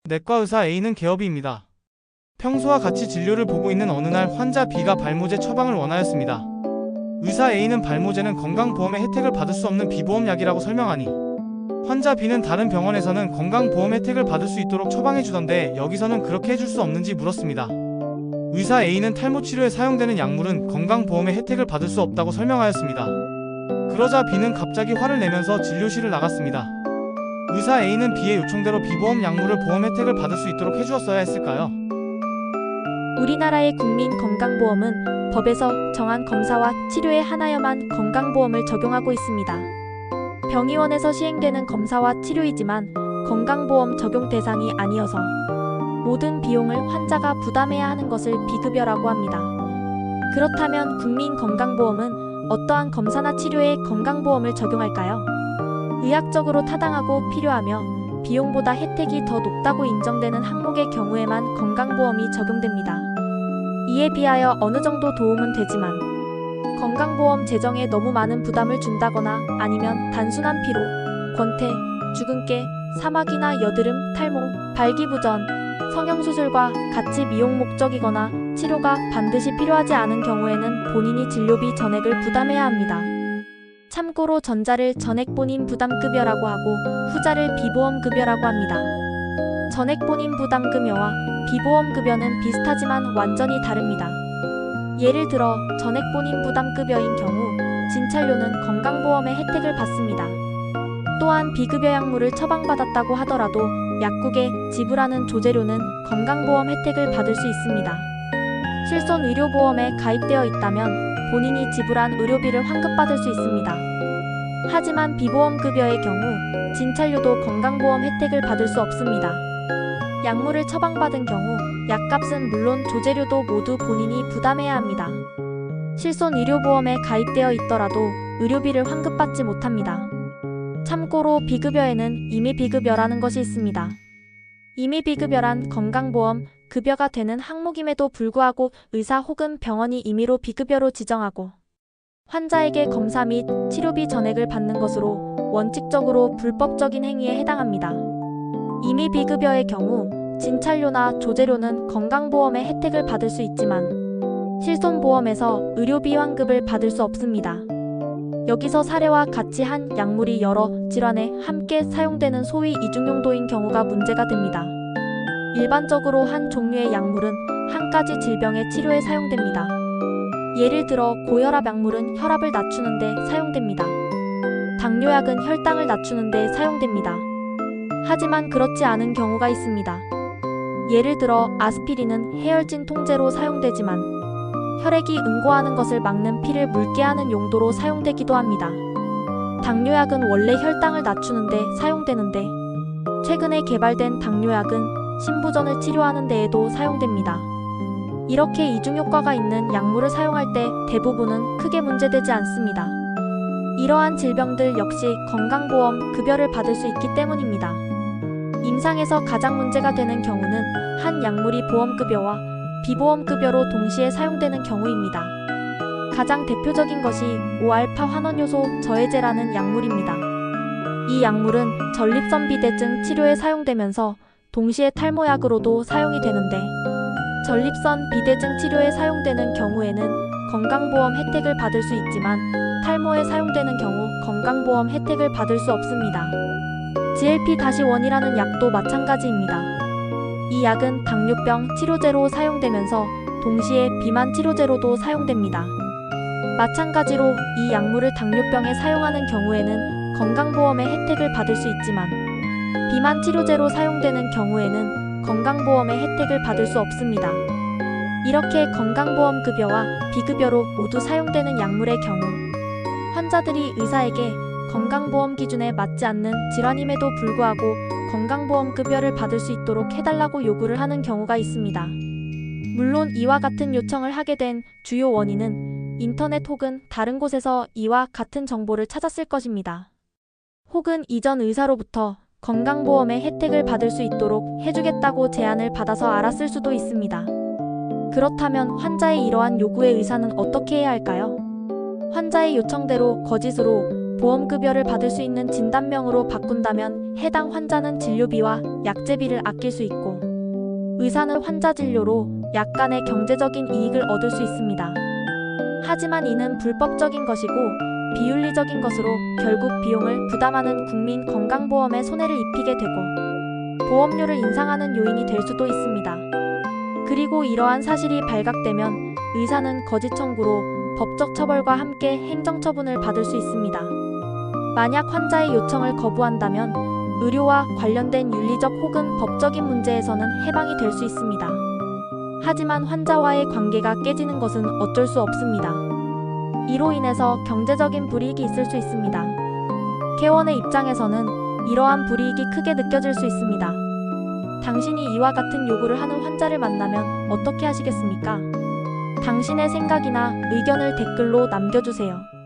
내과 의사 A는 개업이입니다. 평소와 같이 진료를 보고 있는 어느 날 환자 B가 발모제 처방을 원하였습니다. 의사 A는 발모제는 건강보험의 혜택을 받을 수 없는 비보험약이라고 설명하니 환자 B는 다른 병원에서는 건강보험 혜택을 받을 수 있도록 처방해주던데 여기서는 그렇게 해줄 수 없는지 물었습니다. 의사 A는 탈모 치료에 사용되는 약물은 건강보험의 혜택을 받을 수 없다고 설명하였습니다. 그러자 B는 갑자기 화를 내면서 진료실을 나갔습니다. 의사 A는 B의 요청대로 비보험 약물을 보험 혜택을 받을 수 있도록 해주었어야 했을까요? 우리나라의 국민건강보험은 법에서 정한 검사와 치료에 한하여만 건강보험을 적용하고 있습니다. 병의원에서 시행되는 검사와 치료이지만 건강보험 적용 대상이 아니어서 모든 비용을 환자가 부담해야 하는 것을 비급여라고 합니다. 그렇다면 국민건강보험은 어떠한 검사나 치료에 건강보험을 적용할까요? 의학적으로 타당하고 필요하며 비용보다 혜택이 더 높다고 인정되는 항목의 경우에만 건강보험이 적용됩니다. 이에 비하여 어느 정도 도움은 되지만 건강보험 재정에 너무 많은 부담을 준다거나 아니면 단순한 피로, 권태, 주근깨, 사막이나 여드름, 탈모, 발기부전, 성형수술과 같이 미용 목적이거나 치료가 반드시 필요하지 않은 경우에는 본인이 진료비 전액을 부담해야 합니다. 참고로 전자를 전액본인 부담급여라고 하고 후자를 비보험급여라고 합니다. 전액본인 부담급여와 비보험급여는 비슷하지만 완전히 다릅니다. 예를 들어 전액본인 부담급여인 경우 진찰료는 건강보험의 혜택을 받습니다. 또한 비급여 약물을 처방받았다고 하더라도 약국에 지불하는 조제료는 건강보험 혜택을 받을 수 있습니다. 실손의료보험에 가입되어 있다면 본인이 지불한 의료비를 환급받을 수 있습니다. 하지만 비보험급여의 경우 진찰료도 건강보험 혜택을 받을 수 없습니다. 약물을 처방받은 경우 약값은 물론 조제료도 모두 본인이 부담해야 합니다. 실손의료보험에 가입되어 있더라도 의료비를 환급받지 못합니다. 참고로 비급여에는 임의비급여라는 것이 있습니다. 임의비급여란 건강보험 급여가 되는 항목임에도 불구하고 의사 혹은 병원이 임의로 비급여로 지정하고 환자에게 검사 및 치료비 전액을 받는 것으로 원칙적으로 불법적인 행위에 해당합니다. 임의비급여의 경우 진찰료나 조제료는 건강보험의 혜택을 받을 수 있지만 실손보험에서 의료비 환급을 받을 수 없습니다. 여기서 사례와 같이 한 약물이 여러 질환에 함께 사용되는 소위 이중용도인 경우가 문제가 됩니다. 일반적으로 한 종류의 약물은 한 가지 질병의 치료에 사용됩니다. 예를 들어 고혈압 약물은 혈압을 낮추는 데 사용됩니다. 당뇨약은 혈당을 낮추는 데 사용됩니다. 하지만 그렇지 않은 경우가 있습니다. 예를 들어 아스피린은 해열진 통제로 사용되지만 혈액이 응고하는 것을 막는 피를 묽게 하는 용도로 사용되기도 합니다. 당뇨약은 원래 혈당을 낮추는 데 사용되는데 최근에 개발된 당뇨약은 심부전을 치료하는 데에도 사용됩니다. 이렇게 이중효과가 있는 약물을 사용할 때 대부분은 크게 문제되지 않습니다. 이러한 질병들 역시 건강보험 급여를 받을 수 있기 때문입니다. 임상에서 가장 문제가 되는 경우는 한 약물이 보험급여와 비보험급여로 동시에 사용되는 경우입니다. 가장 대표적인 것이 5알파 환원효소 저해제라는 약물입니다. 이 약물은 전립선 비대증 치료에 사용되면서 동시에 탈모약으로도 사용이 되는데 전립선 비대증 치료에 사용되는 경우에는 건강보험 혜택을 받을 수 있지만 탈모에 사용되는 경우 건강보험 혜택을 받을 수 없습니다. GLP-1이라는 약도 마찬가지입니다. 이 약은 당뇨병 치료제로 사용되면서 동시에 비만 치료제로도 사용됩니다. 마찬가지로 이 약물을 당뇨병에 사용하는 경우에는 건강보험의 혜택을 받을 수 있지만 비만 치료제로 사용되는 경우에는 건강보험의 혜택을 받을 수 없습니다. 이렇게 건강보험 급여와 비급여로 모두 사용되는 약물의 경우 환자들이 의사에게 건강보험 기준에 맞지 않는 질환임에도 불구하고 건강보험 급여를 받을 수 있도록 해달라고 요구를 하는 경우가 있습니다. 물론 이와 같은 요청을 하게 된 주요 원인은 인터넷 혹은 다른 곳에서 이와 같은 정보를 찾았을 것입니다. 혹은 이전 의사로부터 건강보험의 혜택을 받을 수 있도록 해주겠다고 제안을 받아서 알았을 수도 있습니다. 그렇다면 환자의 이러한 요구에 의사는 어떻게 해야 할까요? 환자의 요청대로 거짓으로 보험급여를 받을 수 있는 진단명으로 바꾼다면 해당 환자는 진료비와 약제비를 아낄 수 있고 의사는 환자 진료로 약간의 경제적인 이익을 얻을 수 있습니다. 하지만 이는 불법적인 것이고 비윤리적인 것으로 결국 비용을 부담하는 국민 건강보험에 손해를 입히게 되고 보험료를 인상하는 요인이 될 수도 있습니다. 그리고 이러한 사실이 발각되면 의사는 거짓 청구로 법적 처벌과 함께 행정처분을 받을 수 있습니다. 만약 환자의 요청을 거부한다면 의료와 관련된 윤리적 혹은 법적인 문제에서는 해방이 될 수 있습니다. 하지만 환자와의 관계가 깨지는 것은 어쩔 수 없습니다. 이로 인해서 경제적인 불이익이 있을 수 있습니다. 개원의 입장에서는 이러한 불이익이 크게 느껴질 수 있습니다. 당신이 이와 같은 요구를 하는 환자를 만나면 어떻게 하시겠습니까? 당신의 생각이나 의견을 댓글로 남겨주세요.